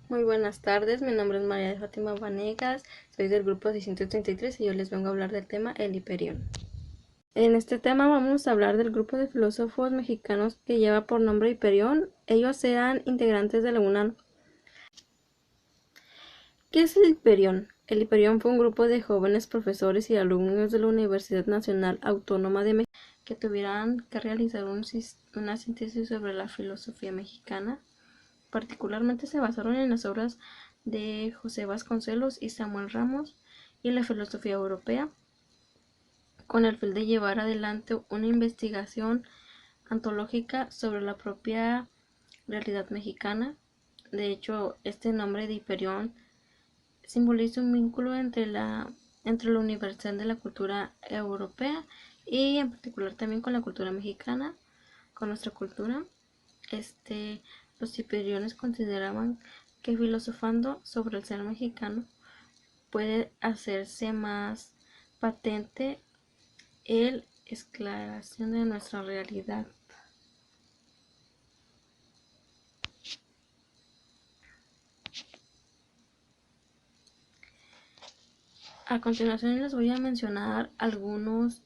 Muy buenas tardes, mi nombre es María de Fátima Vanegas, soy del grupo 633 y yo les vengo a hablar del tema el Hiperión. En este tema vamos a hablar del grupo de filósofos mexicanos que lleva por nombre Hiperión. Ellos eran integrantes de la UNAM. ¿Qué es el Hiperión? El Hiperión fue un grupo de jóvenes profesores y alumnos de la Universidad Nacional Autónoma de México que tuvieran que realizar una síntesis sobre la filosofía mexicana. Particularmente se basaron en las obras de José Vasconcelos y Samuel Ramos y en la filosofía europea, con el fin de llevar adelante una investigación antológica sobre la propia realidad mexicana. De hecho, este nombre de Hiperión simboliza un vínculo entre la universal de la cultura europea y en particular también con la cultura mexicana, con nuestra cultura. Los hiperiones consideraban que filosofando sobre el ser mexicano puede hacerse más patente el esclarecimiento de nuestra realidad. A continuación les voy a mencionar algunos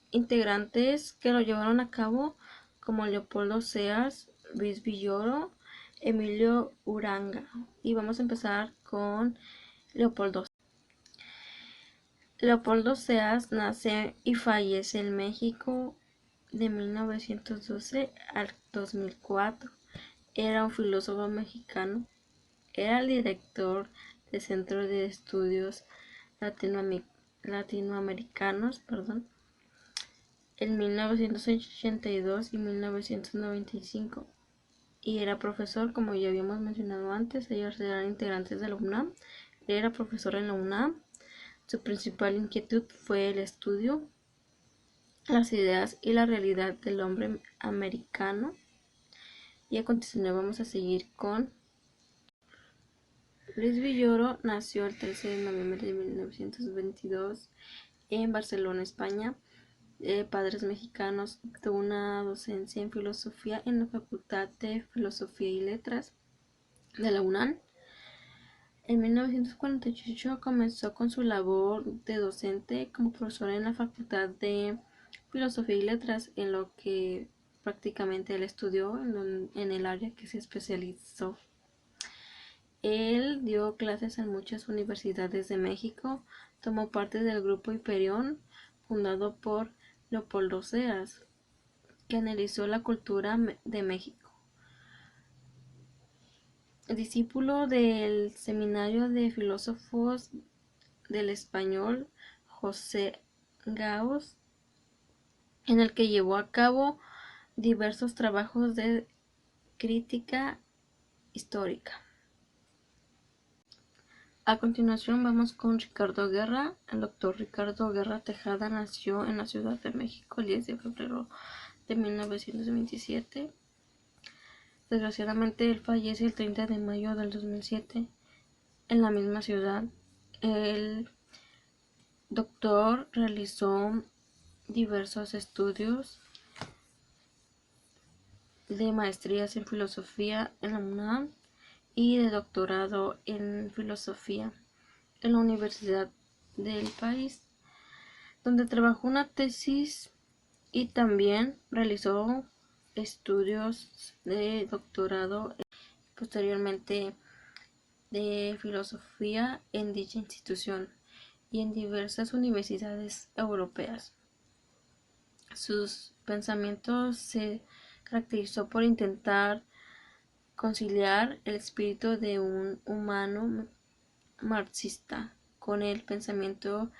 integrantes que lo llevaron a cabo, como Leopoldo Seas, Luis Villoro, Emilio Uranga. Y vamos a empezar con Leopoldo. Leopoldo Seas nace y fallece en México de 1912 al 2004. Era un filósofo mexicano. Era el director del Centro de Estudios Latinoamericanos, en 1982 y 1995. Y era profesor, como ya habíamos mencionado antes. Ellos eran integrantes de la UNAM. Era profesor en la UNAM. Su principal inquietud fue el estudio, las ideas y la realidad del hombre americano. Y a continuación vamos a seguir con Luis Villoro. Nació el 13 de noviembre de 1922 en Barcelona, España. Padres mexicanos. Obtuvo una docencia en filosofía en la Facultad de Filosofía y Letras de la UNAM. En 1948 comenzó con su labor de docente como profesor en la Facultad de Filosofía y Letras, en lo que prácticamente él estudió, en el área que se especializó. Él dio clases en muchas universidades de México, tomó parte del grupo Hiperión, fundado por Leopoldo Seas, que analizó la cultura de México. Discípulo del Seminario de Filósofos del Español José Gaos, en el que llevó a cabo diversos trabajos de crítica histórica. A continuación vamos con Ricardo Guerra. El doctor Ricardo Guerra Tejada nació en la Ciudad de México el 10 de febrero de 1927. Desgraciadamente él fallece el 30 de mayo del 2007 en la misma ciudad. El doctor realizó diversos estudios de maestrías en filosofía en la UNAM y de doctorado en filosofía en la Universidad del país, donde trabajó una tesis y también realizó estudios de doctorado posteriormente de filosofía en dicha institución y en diversas universidades europeas. Sus pensamientos se caracterizó por intentar conciliar el espíritu de un humano marxista con el pensamiento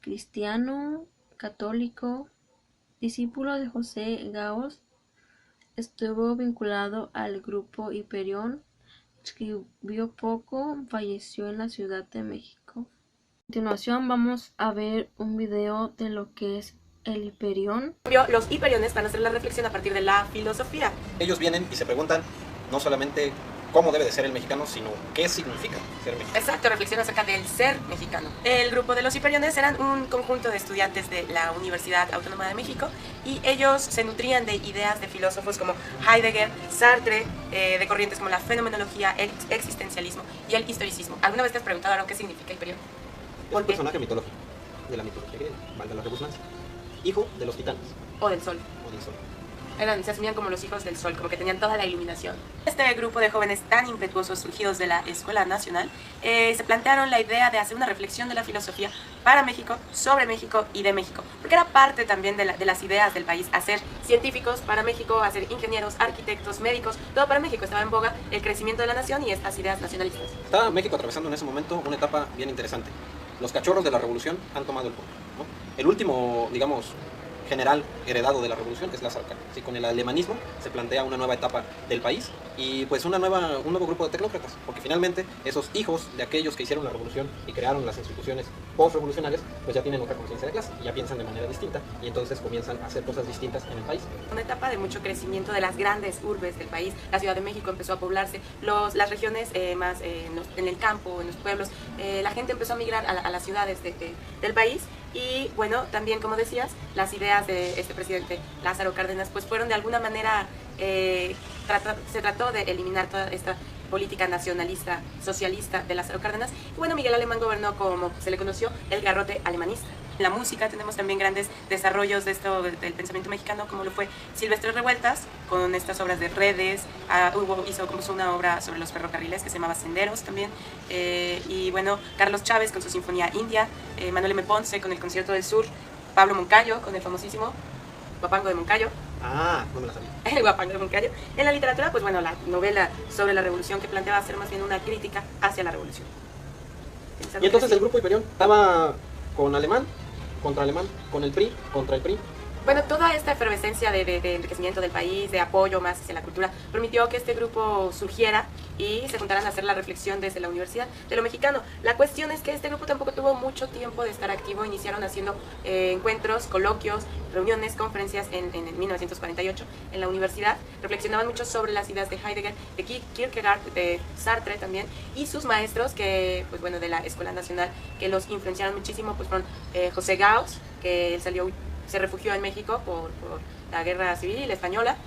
cristiano católico. Discípulo de José Gaos, estuvo vinculado al grupo Hiperión, escribió poco, falleció en la Ciudad de México. A continuación vamos a ver un video de lo que es el Hiperión. Los hiperiones van a hacer la reflexión a partir de la filosofía. Ellos vienen y se preguntan no solamente cómo debe de ser el mexicano, sino qué significa ser mexicano. Exacto, reflexiona acerca del ser mexicano. El grupo de los hiperiones eran un conjunto de estudiantes de la Universidad Autónoma de México y ellos se nutrían de ideas de filósofos como Heidegger, Sartre, de corrientes como la fenomenología, el existencialismo y el historicismo. ¿Alguna vez te has preguntado, Aaron, qué significa hiperión? Es un personaje mitológico, de la mitología griega, valga la redundancia, hijo de los titanes. O del sol. O del sol. Se asumían como los hijos del sol, como que tenían toda la iluminación. Este grupo de jóvenes tan impetuosos surgidos de la Escuela Nacional se plantearon la idea de hacer una reflexión de la filosofía para México, sobre México y de México, porque era parte también de las ideas del país, hacer científicos para México, hacer ingenieros, arquitectos, médicos, todo para México. Estaba en boga el crecimiento de la nación y estas ideas nacionalistas. Estaba México atravesando en ese momento una etapa bien interesante. Los cachorros de la revolución han tomado el poder, ¿no? El último, digamos, general heredado de la revolución es Lázaro Cárdenas. ¿Sí? Con el alemanismo se plantea una nueva etapa del país y pues un nuevo grupo de tecnócratas, porque finalmente esos hijos de aquellos que hicieron la revolución y crearon las instituciones post-revolucionarias, pues ya tienen otra conciencia de clase, y ya piensan de manera distinta y entonces comienzan a hacer cosas distintas en el país. Una etapa de mucho crecimiento de las grandes urbes del país. La Ciudad de México empezó a poblarse, las regiones más en el campo, en los pueblos, la gente empezó a migrar a las ciudades del país. Y bueno, también como decías, las ideas de este presidente Lázaro Cárdenas pues fueron de alguna manera, se trató de eliminar toda esta política nacionalista, socialista de Lázaro Cárdenas. Y bueno, Miguel Alemán gobernó como se le conoció el garrote alemanista. En la música tenemos también grandes desarrollos de esto del pensamiento mexicano, como lo fue Silvestre Revueltas, con estas obras de Redes, compuso una obra sobre los ferrocarriles que se llamaba Senderos también, y bueno, Carlos Chávez con su Sinfonía India, Manuel M. Ponce con el Concierto del Sur, Pablo Moncayo con el famosísimo Guapango de Moncayo. Ah, no me la sabía. El Guapango de Moncayo. En la literatura, pues bueno, la novela sobre la revolución que planteaba ser más bien una crítica hacia la revolución. Y entonces el grupo Hiperión estaba con Alemán, contra Alemán, con el PRI, contra el PRI. Bueno, toda esta efervescencia de enriquecimiento del país, de apoyo más hacia la cultura, permitió que este grupo surgiera y se juntaran a hacer la reflexión desde la Universidad de lo Mexicano. La cuestión es que este grupo tampoco tuvo mucho tiempo de estar activo. Iniciaron haciendo encuentros, coloquios, reuniones, conferencias en 1948 en la universidad. Reflexionaban mucho sobre las ideas de Heidegger, de Kierkegaard, de Sartre también, y sus maestros que, pues bueno, de la Escuela Nacional, que los influenciaron muchísimo, pues fueron José Gauss, que él se refugió en México por la Guerra Civil Española.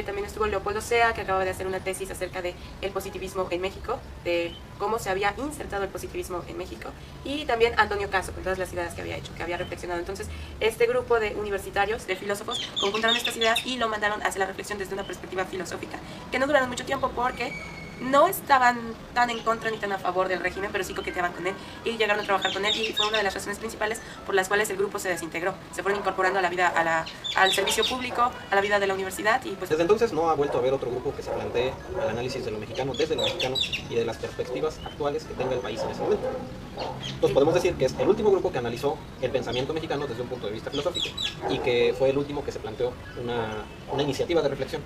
También estuvo Leopoldo Sea, que acaba de hacer una tesis acerca del positivismo en México, de cómo se había insertado el positivismo en México, y también Antonio Caso, con todas las ideas que había hecho, que había reflexionado. Entonces, este grupo de universitarios, de filósofos, conjuntaron estas ideas y lo mandaron hacia la reflexión desde una perspectiva filosófica, que no duraron mucho tiempo porque no estaban tan en contra ni tan a favor del régimen, pero sí coqueteaban con él y llegaron a trabajar con él, y fue una de las razones principales por las cuales el grupo se desintegró. Se fueron incorporando a la vida, al servicio público, a la vida de la universidad, y pues desde entonces no ha vuelto a haber otro grupo que se plantee el análisis de lo mexicano desde lo mexicano y de las perspectivas actuales que tenga el país en ese momento. Entonces podemos decir que es el último grupo que analizó el pensamiento mexicano desde un punto de vista filosófico y que fue el último que se planteó una iniciativa de reflexión.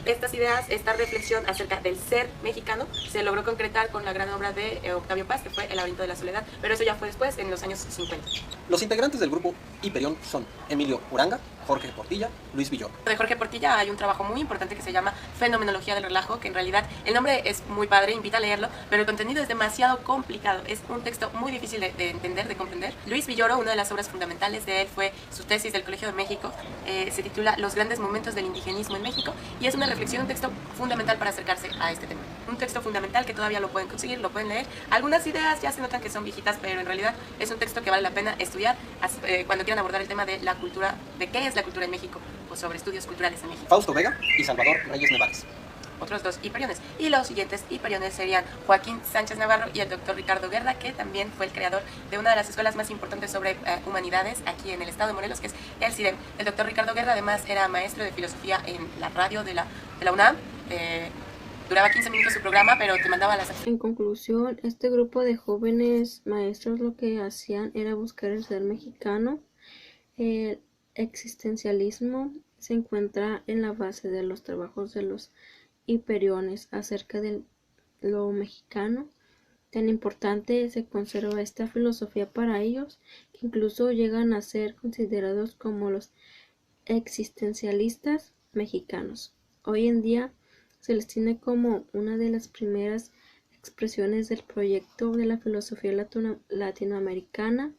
Estas ideas, esta reflexión acerca del ser mexicano se logró concretar con la gran obra de Octavio Paz, que fue El laberinto de la soledad, pero eso ya fue después, en los años 50. Los integrantes del grupo Hiperión son Emilio Uranga, Jorge Portilla, Luis Villoro. De Jorge Portilla hay un trabajo muy importante que se llama Fenomenología del relajo, que en realidad el nombre es muy padre, invita a leerlo, pero el contenido es demasiado complicado, es un texto muy difícil de entender, de comprender. Luis Villoro, una de las obras fundamentales de él fue su tesis del Colegio de México, se titula Los grandes momentos del indigenismo en México, y es una reflexión, un texto fundamental para acercarse a este tema. Un texto fundamental que todavía lo pueden conseguir, lo pueden leer. Algunas ideas ya se notan que son viejitas, pero en realidad es un texto que vale la pena estudiar cuando quieran abordar el tema de la cultura, de qué es la cultura en México, o sobre estudios culturales en México. Fausto Vega y Salvador Reyes Nevares. Otros dos hiperiones. Y los siguientes hiperiones serían Joaquín Sánchez Navarro y el doctor Ricardo Guerra, que también fue el creador de una de las escuelas más importantes sobre humanidades aquí en el estado de Morelos, que es el CIDEM. El doctor Ricardo Guerra además era maestro de filosofía en la radio de la UNAM. Duraba 15 minutos su programa, pero te mandaba las... En conclusión, este grupo de jóvenes maestros lo que hacían era buscar el ser mexicano. El existencialismo se encuentra en la base de los trabajos de los hiperiones acerca de lo mexicano. Tan importante se conserva esta filosofía para ellos, que incluso llegan a ser considerados como los existencialistas mexicanos. Hoy en día se les tiene como una de las primeras expresiones del proyecto de la filosofía latinoamericana